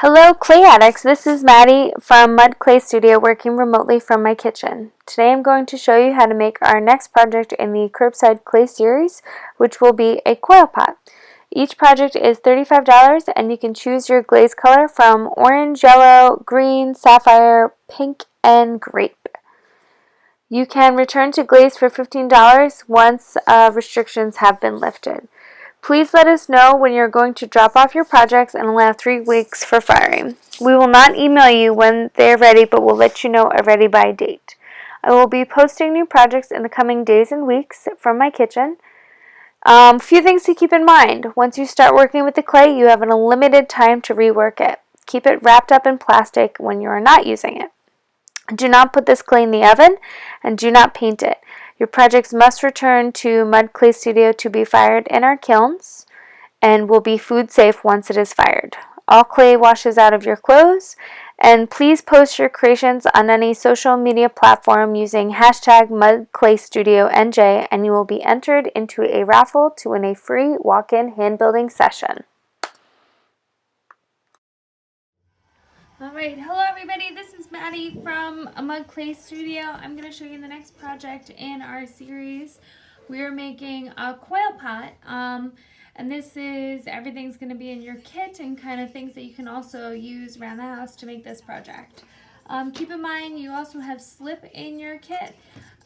Hello clay addicts, this is Maddie from Mud Clay Studio working remotely from my kitchen. Today I'm going to show you how to make our next project in the Curbside Clay series, which will be a coil pot. Each project is $35 and you can choose your glaze color from orange, yellow, green, sapphire, pink, and grape. You can return to glaze for $15 once restrictions have been lifted. Please let us know when you're going to drop off your projects and allow 3 weeks for firing. We will not email you when they're ready, but we'll let you know a ready by date. I will be posting new projects in the coming days and weeks from my kitchen. Few things to keep in mind. Once you start working with the clay, you have an unlimited time to rework it. Keep it wrapped up in plastic when you are not using it. Do not put this clay in the oven and do not paint it. Your projects must return to Mud Clay Studio to be fired in our kilns and will be food safe once it is fired. All clay washes out of your clothes, and please post your creations on any social media platform using hashtag MudClayStudioNJ and you will be entered into a raffle to win a free walk-in hand building session. Alright, hello everybody, this is Maddie from Mud Clay Studio. I'm going to show you the next project in our series. We're making a coil pot, and this is, everything's going to be in your kit and kind of things that you can also use around the house to make this project. Keep in mind you also have slip in your kit.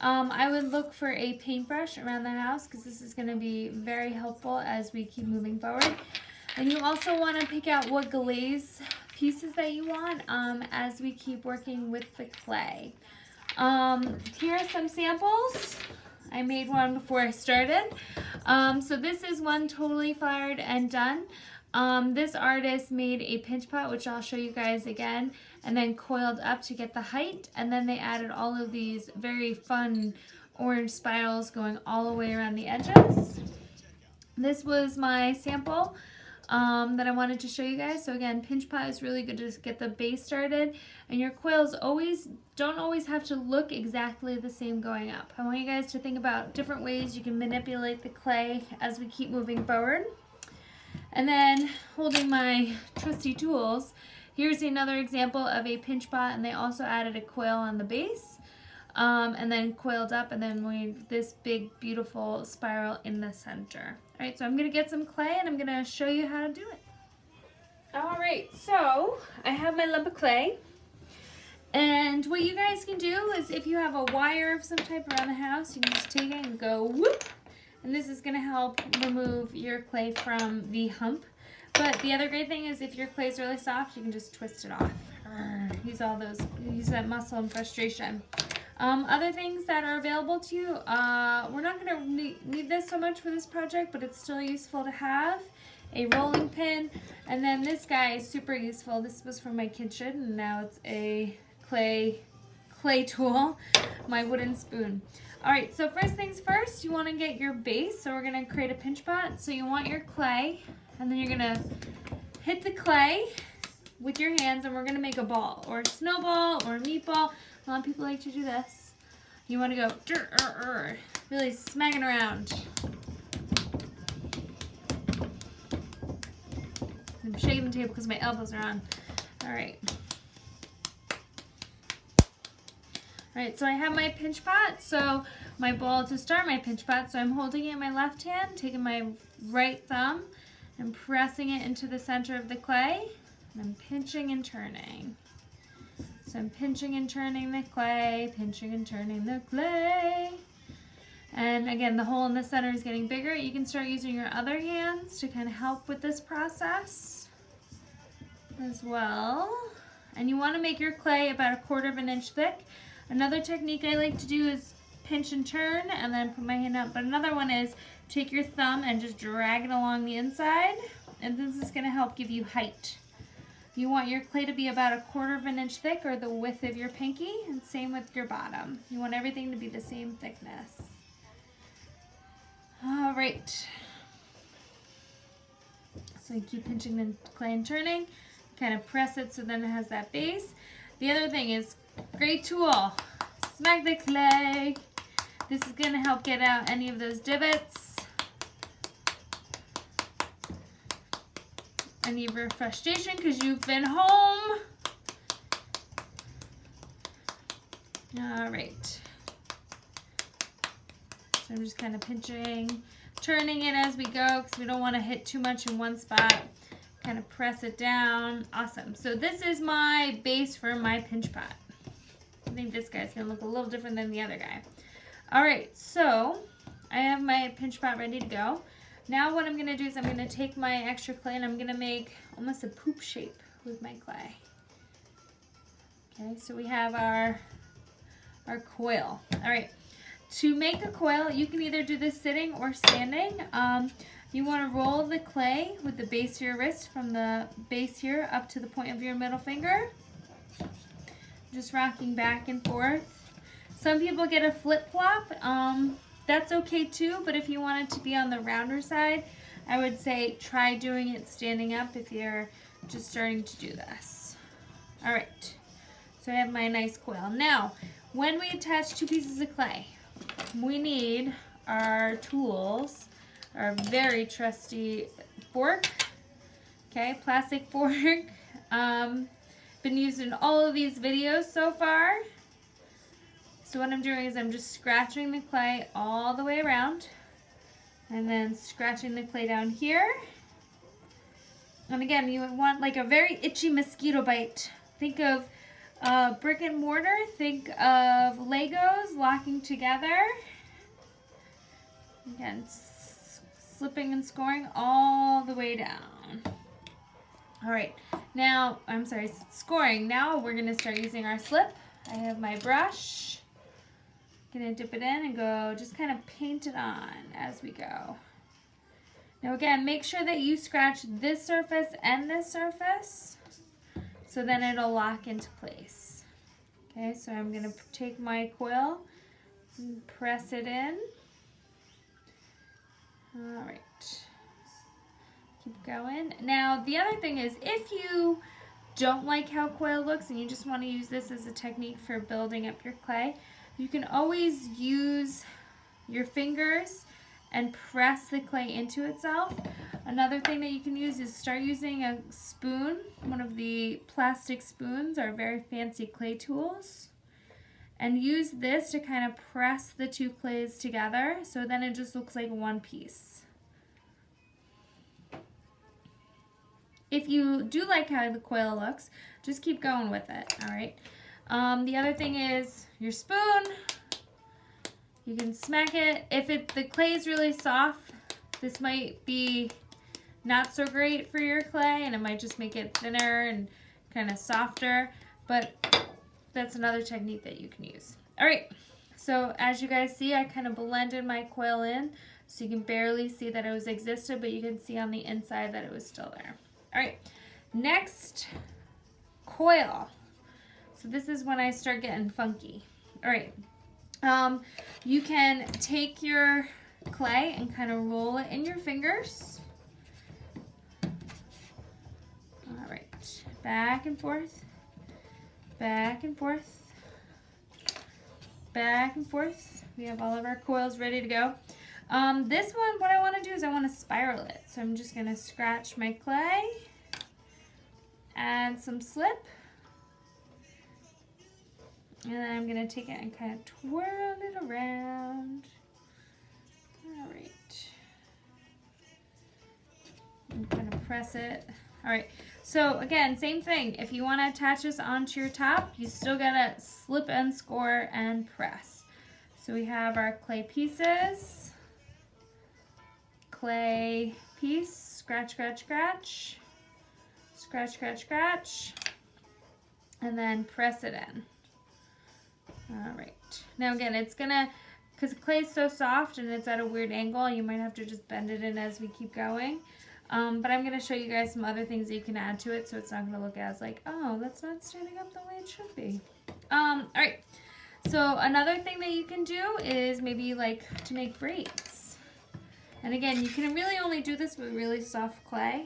I would look for a paintbrush around the house because this is going to be very helpful as we keep moving forward. And you also want to pick out what glaze pieces that you want as we keep working with the clay. Here are some samples. I made one before I started. So this is one totally fired and done. This artist made a pinch pot, which I'll show you guys again, and then coiled up to get the height, and then they added all of these very fun orange spirals going all the way around the edges. This was my sample that I wanted to show you guys. So again, pinch pot is really good to just get the base started, and your coils don't always have to look exactly the same going up. I want you guys to think about different ways you can manipulate the clay as we keep moving forward. And then holding my trusty tools, here's another example of a pinch pot, and they also added a coil on the base. And then coiled up, and then we have this big beautiful spiral in the center. Alright, so I'm going to get some clay and I'm going to show you how to do it. Alright, so I have my lump of clay, and what you guys can do is if you have a wire of some type around the house, you can just take it and go whoop, and this is going to help remove your clay from the hump. But the other great thing is if your clay is really soft, you can just twist it off. Use that muscle and frustration. Other things that are available to you, we're not going to need this so much for this project, but it's still useful to have. A rolling pin, and then this guy is super useful. This was from my kitchen, and now it's a clay tool, my wooden spoon. Alright, so first things first, you want to get your base, so we're going to create a pinch pot. So you want your clay, and then you're going to hit the clay with your hands, and we're going to make a ball, or a snowball, or a meatball. A lot of people like to do this. You want to go really smacking around. I'm shaking the table because my elbows are on. Alright. Alright, so I have my pinch pot. So my ball to start my pinch pot. So I'm holding it in my left hand, taking my right thumb, and pressing it into the center of the clay. And I'm pinching and turning. So I'm pinching and turning the clay, pinching and turning the clay. And again, the hole in the center is getting bigger. You can start using your other hands to kind of help with this process as well. And you want to make your clay about 1/4 inch thick. Another technique I like to do is pinch and turn and then put my hand up. But another one is take your thumb and just drag it along the inside. And this is going to help give you height. You want your clay to be about 1/4 inch thick, or the width of your pinky, and same with your bottom. You want everything to be the same thickness. Alright. So you keep pinching the clay and turning. Kind of press it so then it has that base. The other thing is, great tool. Smack the clay. This is going to help get out any of those divots. any of your frustration because you've been home. All right. So I'm just kind of pinching, turning it as we go because we don't want to hit too much in one spot. Kind of press it down. Awesome. So this is my base for my pinch pot. I think this guy's going to look a little different than the other guy. All right, so I have my pinch pot ready to go. Now what I'm going to do is I'm going to take my extra clay and I'm going to make almost a poop shape with my clay. Okay, so we have our coil. All right, to make a coil, you can either do this sitting or standing. You want to roll the clay with the base of your wrist from the base here up to the point of your middle finger. Just rocking back and forth. Some people get a flip-flop. That's okay too, but if you want it to be on the rounder side, I would say try doing it standing up if you're just starting to do this. All right, so I have my nice coil. Now, when we attach two pieces of clay, we need our tools, our very trusty fork, okay, plastic fork. Been used in all of these videos so far. So what I'm doing is I'm just scratching the clay all the way around and then scratching the clay down here. And again, you would want like a very itchy mosquito bite. Think of brick and mortar, think of Legos locking together. Again, slipping and scoring all the way down. All right, now, I'm sorry, scoring. Now we're gonna start using our slip. I have my brush. Gonna dip it in and go, just kind of paint it on as we go. Now again, make sure that you scratch this surface and this surface so then it'll lock into place. Okay, so I'm gonna take my coil and press it in. All right, keep going. Now the other thing is, if you don't like how coil looks and you just want to use this as a technique for building up your clay, you can always use your fingers and press the clay into itself. Another thing that you can use is start using a spoon. One of the plastic spoons are very fancy clay tools. And use this to kind of press the two clays together so then it just looks like one piece. If you do like how the coil looks, just keep going with it, all right? The other thing is your spoon. You can smack it. If the clay is really soft, this might be not so great for your clay and it might just make it thinner and kind of softer, but that's another technique that you can use. All right, so as you guys see, I kind of blended my coil in so you can barely see that it was existed, but you can see on the inside that it was still there. All right, next, coil. So this is when I start getting funky. All right, you can take your clay and kind of roll it in your fingers. All right, back and forth, back and forth, back and forth. We have all of our coils ready to go. This one, what I want to do is I want to spiral it. So I'm just going to scratch my clay, add some slip, and then I'm going to take it and kind of twirl it around. All right. And kind of press it. All right. So again, same thing. If you want to attach this onto your top, you still got to slip and score and press. So we have our clay pieces. Clay piece. Scratch, scratch, scratch. Scratch, scratch, scratch. And then press it in. All right. Now again, it's gonna, because clay is so soft and it's at a weird angle, you might have to just bend it in as we keep going. But I'm gonna show you guys some other things that you can add to it so it's not gonna look as like, oh, that's not standing up the way it should be. All right. So another thing that you can do is maybe like to make braids. And again, you can really only do this with really soft clay.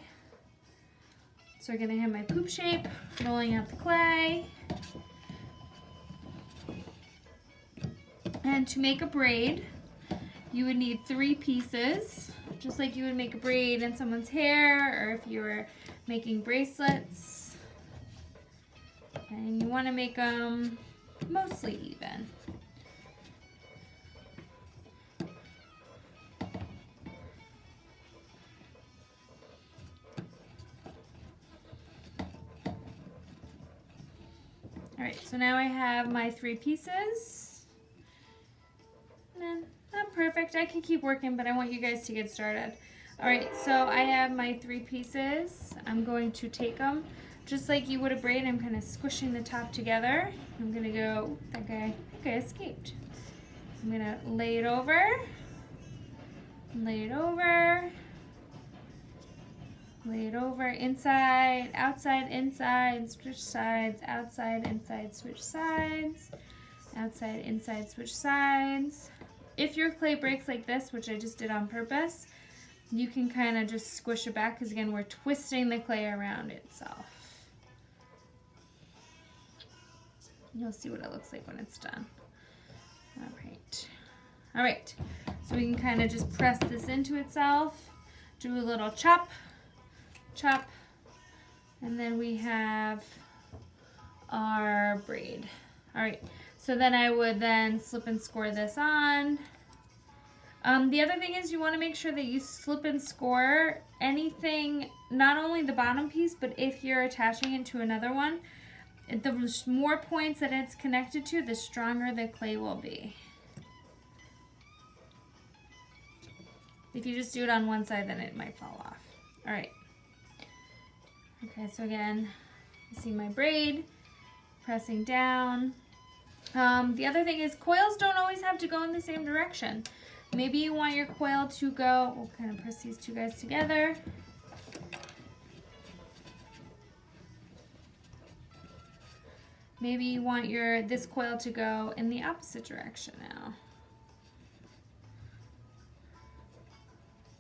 So we're gonna have my poop shape, rolling out the clay. And to make a braid, you would need 3 pieces, just like you would make a braid in someone's hair, or if you were making bracelets. And you want to make them mostly even. Alright, so now I have my 3 pieces. And not perfect. I can keep working, but I want you guys to get started. Alright, so I have my 3 pieces. I'm going to take them, just like you would a braid. I'm kind of squishing the top together. I'm going to go, that guy escaped. I'm going to lay it over, lay it over, lay it over, inside, outside, inside, switch sides, outside, inside, switch sides, outside, inside, switch sides. If your clay breaks like this, which I just did on purpose, you can kind of just squish it back, because again, we're twisting the clay around itself. You'll see what it looks like when it's done. All right, so we can kind of just press this into itself, do a little chop, chop, and then we have our braid. All right, so then I would then slip and score this on. The other thing is you want to make sure that you slip and score anything, not only the bottom piece, but if you're attaching it to another one, the more points that it's connected to, the stronger the clay will be. If you just do it on one side, then it might fall off. All right. Okay, so again, you see my braid, pressing down. The other thing is coils don't always have to go in the same direction. Maybe you want your coil to go, we'll kind of press these 2 guys together. Maybe you want this coil to go in the opposite direction now.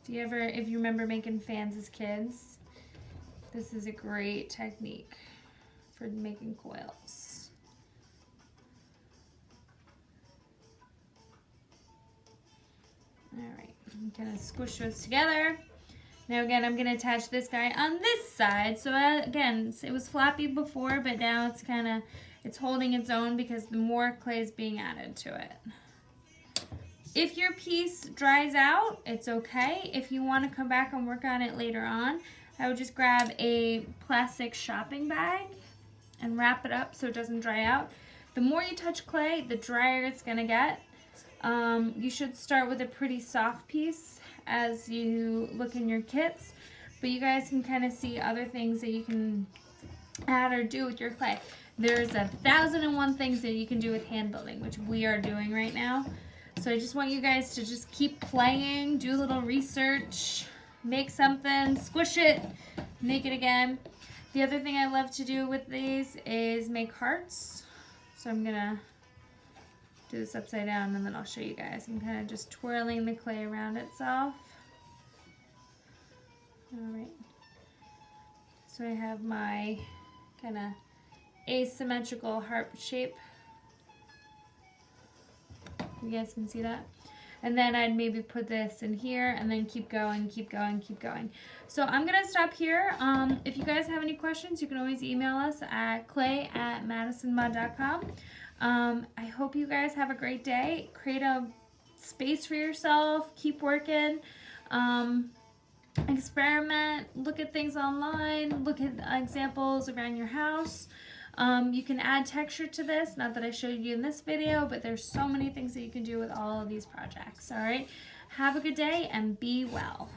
If you remember making fans as kids, this is a great technique for making coils. All right, I'm gonna squish those together. Now again, I'm gonna attach this guy on this side. So again, it was floppy before, but now it's holding its own because the more clay is being added to it. If your piece dries out, it's okay. If you want to come back and work on it later on, I would just grab a plastic shopping bag and wrap it up so it doesn't dry out. The more you touch clay, the drier it's gonna get. You should start with a pretty soft piece as you look in your kits, but you guys can kind of see other things that you can add or do with your clay. There's 1,001 things that you can do with hand building, which we are doing right now. So I just want you guys to just keep playing, do a little research, make something, squish it, make it again. The other thing I love to do with these is make hearts. So I'm gonna do this upside down and then I'll show you guys. I'm kind of just twirling the clay around itself. All right. So I have my kind of asymmetrical heart shape. You guys can see that? And then I'd maybe put this in here and then keep going, keep going, keep going. So I'm gonna stop here. If you guys have any questions, you can always email us at clay@madisonmud.com. I hope you guys have a great day. Create a space for yourself, keep working, experiment, look at things online, look at examples around your house. You can add texture to this, not that I showed you in this video, but there's so many things that you can do with all of these projects. All right, have a good day and be well.